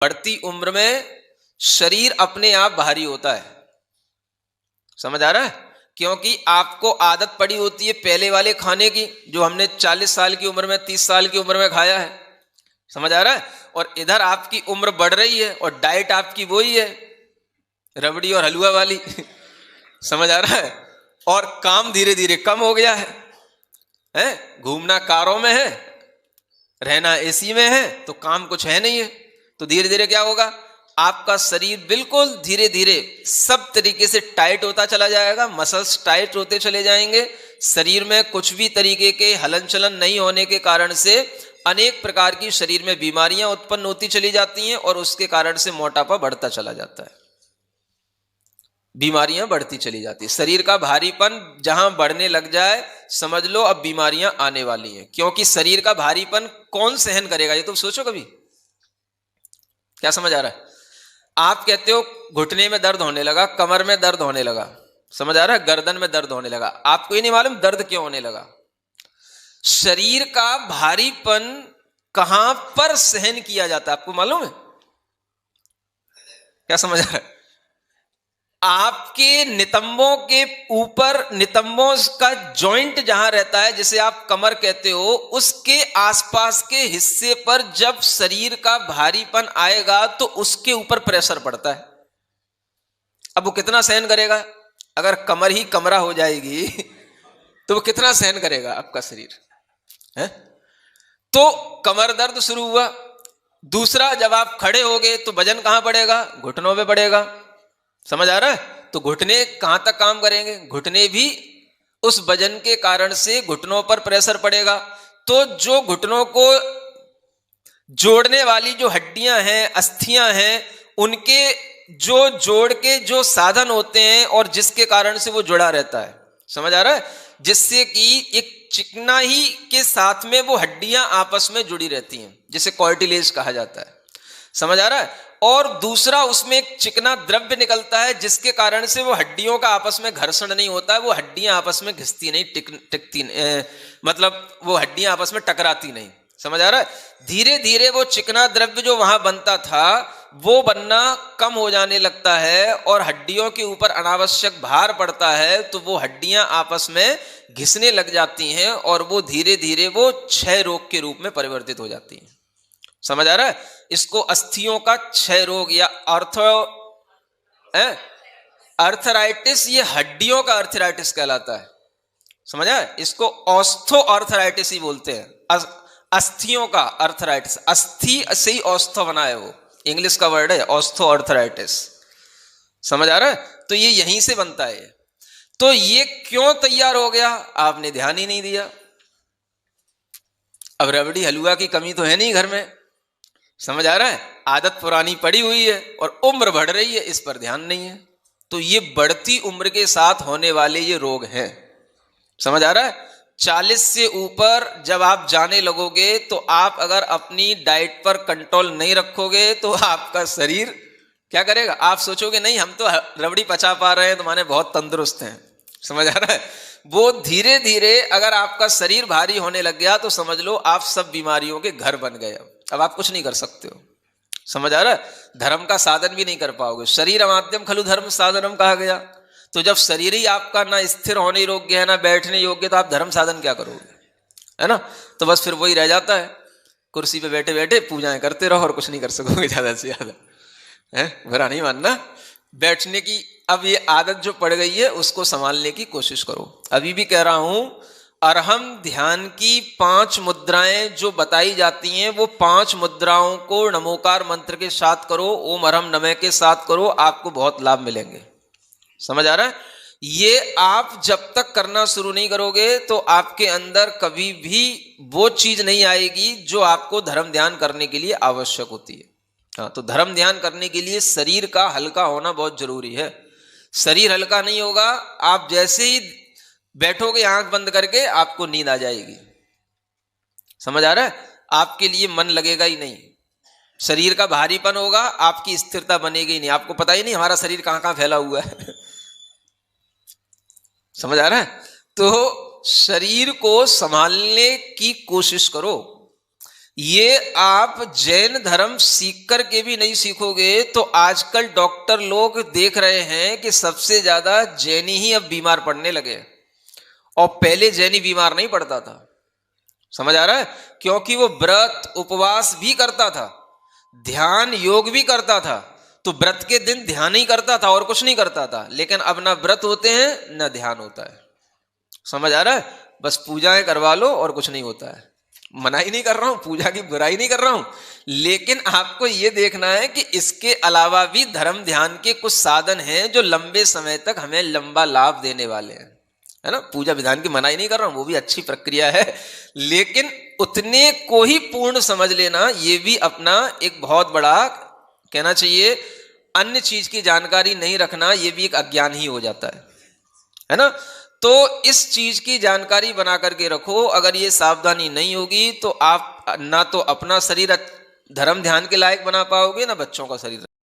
बढ़ती उम्र में शरीर अपने आप भारी होता है। समझ आ रहा है? क्योंकि आपको आदत पड़ी होती है पहले वाले खाने की, जो हमने 40 साल की उम्र में, 30 साल की उम्र में खाया है। समझ आ रहा है? और इधर आपकी उम्र बढ़ रही है और डाइट आपकी वही है, रबड़ी और हलवा वाली। समझ आ रहा है? और काम धीरे धीरे कम हो गया है? घूमना कारों में है, रहना एसी में है, तो काम कुछ है नहीं है। तो धीरे धीरे क्या होगा, आपका शरीर बिल्कुल धीरे धीरे सब तरीके से टाइट होता चला जाएगा, मसल्स टाइट होते चले जाएंगे। शरीर में कुछ भी तरीके के हलन चलन नहीं होने के कारण से अनेक प्रकार की शरीर में बीमारियां उत्पन्न होती चली जाती हैं और उसके कारण से मोटापा बढ़ता चला जाता है, बीमारियां बढ़ती चली जाती है। शरीर का भारीपन जहां बढ़ने लग जाए, समझ लो अब बीमारियां आने वाली हैं। क्योंकि शरीर का भारीपन कौन सहन करेगा, ये तुम सोचो कभी। क्या समझ आ रहा है? आप कहते हो घुटने में दर्द होने लगा, कमर में दर्द होने लगा, समझ आ रहा है, गर्दन में दर्द होने लगा, आपको ये नहीं मालूम दर्द क्यों होने लगा। शरीर का भारीपन कहां पर सहन किया जाता है, आपको मालूम है? क्या समझ आ रहा है? आपके नितंबों के ऊपर, नितंबों का जॉइंट जहां रहता है, जिसे आप कमर कहते हो, उसके आसपास के हिस्से पर जब शरीर का भारीपन आएगा तो उसके ऊपर प्रेशर पड़ता है। अब वो कितना सहन करेगा? अगर कमर ही कमरा हो जाएगी तो वो कितना सहन करेगा आपका शरीर है? तो कमर दर्द शुरू हुआ। दूसरा, जब आप खड़े हो गए तो वजन कहां पड़ेगा? घुटनों पे पड़ेगा। समझ आ रहा है? तो घुटने कहां तक काम करेंगे? घुटने भी उस वजन के कारण से घुटनों पर प्रेशर पड़ेगा। तो जो घुटनों को जोड़ने वाली जो हड्डियां हैं, अस्थियां हैं, उनके जो जोड़ के जो साधन होते हैं और जिसके कारण से वो जुड़ा रहता है, समझ आ रहा है, जिससे कि एक चिकनाई के साथ में वो हड्डियां आपस में जुड़ी रहती हैं, जिसे कार्टिलेज कहा जाता है। समझ आ रहा है? और दूसरा, उसमें एक चिकना द्रव्य निकलता है जिसके कारण से वो हड्डियों का आपस में घर्षण नहीं होता है, वो हड्डियां आपस में घिसती नहीं, टिकती मतलब वो हड्डियां आपस में टकराती नहीं। समझ आ रहा है? धीरे धीरे वो चिकना द्रव्य जो वहां बनता था वो बनना कम हो जाने लगता है और हड्डियों के ऊपर अनावश्यक भार पड़ता है, तो वो हड्डियां आपस में घिसने लग जाती हैं और वो धीरे धीरे वो क्षय रोग के रूप में परिवर्तित हो जाती हैं। समझ आ रहा है? इसको अस्थियों का क्षय रोग या अर्थराइटिस, ये हड्डियों का अर्थराइटिस कहलाता है। समझ आया? इसको ऑस्थो अर्थराइटिस ही बोलते हैं, अस्थियों का अर्थराइटिस। अस्थि से ही ऑस्थो बना है, वो इंग्लिश का वर्ड है ऑस्थो अर्थराइटिस। समझ आ रहा है? तो ये यहीं से बनता है। तो ये क्यों तैयार हो गया, आपने ध्यान ही नहीं दिया। अब रबड़ी हलवा की कमी तो है नहीं घर में, समझ आ रहा है, आदत पुरानी पड़ी हुई है और उम्र बढ़ रही है, इस पर ध्यान नहीं है। तो ये बढ़ती उम्र के साथ होने वाले ये रोग हैं। समझ आ रहा है? 40 से ऊपर जब आप जाने लगोगे तो आप अगर अपनी डाइट पर कंट्रोल नहीं रखोगे तो आपका शरीर क्या करेगा? आप सोचोगे नहीं हम तो रबड़ी पचा पा रहे हैं तो माने बहुत तंदुरुस्त हैं। समझ आ रहा है? वो धीरे धीरे अगर आपका शरीर भारी होने लग गया तो समझ लो आप सब बीमारियों के घर बन गए। अब आप कुछ नहीं कर सकते हो। समझ आ रहा है? धर्म का साधन भी नहीं कर पाओगे। शरीर माध्यम खलु धर्म साधनम कहा गया। तो जब शरीर ही आपका ना स्थिर होने योग्य है ना बैठने योग्य, तो आप धर्म साधन क्या करोगे? है ना? तो बस फिर वही रह जाता है, कुर्सी पे बैठे बैठे पूजाएं करते रहो और कुछ नहीं कर सकोगे ज्यादा से ज्यादा। है, बुरा नहीं मानना। बैठने की अब ये आदत जो पड़ गई है उसको संभालने की कोशिश करो। अभी भी कह रहा हूं, अरहम ध्यान की 5 मुद्राएं जो बताई जाती हैं वो 5 मुद्राओं को नमोकार मंत्र के साथ करो, ओम अरहम नमः के साथ करो, आपको बहुत लाभ मिलेंगे। समझ आ रहा है? ये आप जब तक करना शुरू नहीं करोगे तो आपके अंदर कभी भी वो चीज नहीं आएगी जो आपको धर्म ध्यान करने के लिए आवश्यक होती है। हाँ, तो धर्म ध्यान करने के लिए शरीर का हल्का होना बहुत जरूरी है। शरीर हल्का नहीं होगा, आप जैसे ही बैठोगे आंख बंद करके आपको नींद आ जाएगी। समझ आ रहा है? आपके लिए मन लगेगा ही नहीं, शरीर का भारीपन होगा, आपकी स्थिरता बनेगी ही नहीं। आपको पता ही नहीं हमारा शरीर कहां कहां फैला हुआ है। समझ आ रहा है? तो शरीर को संभालने की कोशिश करो। ये आप जैन धर्म सीख कर के भी नहीं सीखोगे तो आजकल डॉक्टर लोग देख रहे हैं कि सबसे ज्यादा जैनी ही अब बीमार पड़ने लगे, और पहले जैनी बीमार नहीं पड़ता था। समझ आ रहा है? क्योंकि वो व्रत उपवास भी करता था, ध्यान योग भी करता था। तो व्रत के दिन ध्यान ही करता था और कुछ नहीं करता था, लेकिन अब ना व्रत होते हैं ना ध्यान होता है। समझ आ रहा है? बस पूजाएं करवा लो और कुछ नहीं होता है। मना ही नहीं कर रहा हूं, पूजा की बुराई नहीं कर रहा हूं, लेकिन आपको यह देखना है कि इसके अलावा भी धर्म ध्यान के कुछ साधन हैं जो लंबे समय तक हमें लंबा लाभ देने वाले हैं, है ना। पूजा विधान की मनाही नहीं कर रहा हूं, वो भी अच्छी प्रक्रिया है, लेकिन उतने को ही पूर्ण समझ लेना ये भी अपना एक बहुत बड़ा, कहना चाहिए अन्य चीज की जानकारी नहीं रखना, ये भी एक अज्ञान ही हो जाता है ना। तो इस चीज की जानकारी बना करके रखो। अगर ये सावधानी नहीं होगी तो आप ना तो अपना शरीर धर्म ध्यान के लायक बना पाओगे, ना बच्चों का शरीर।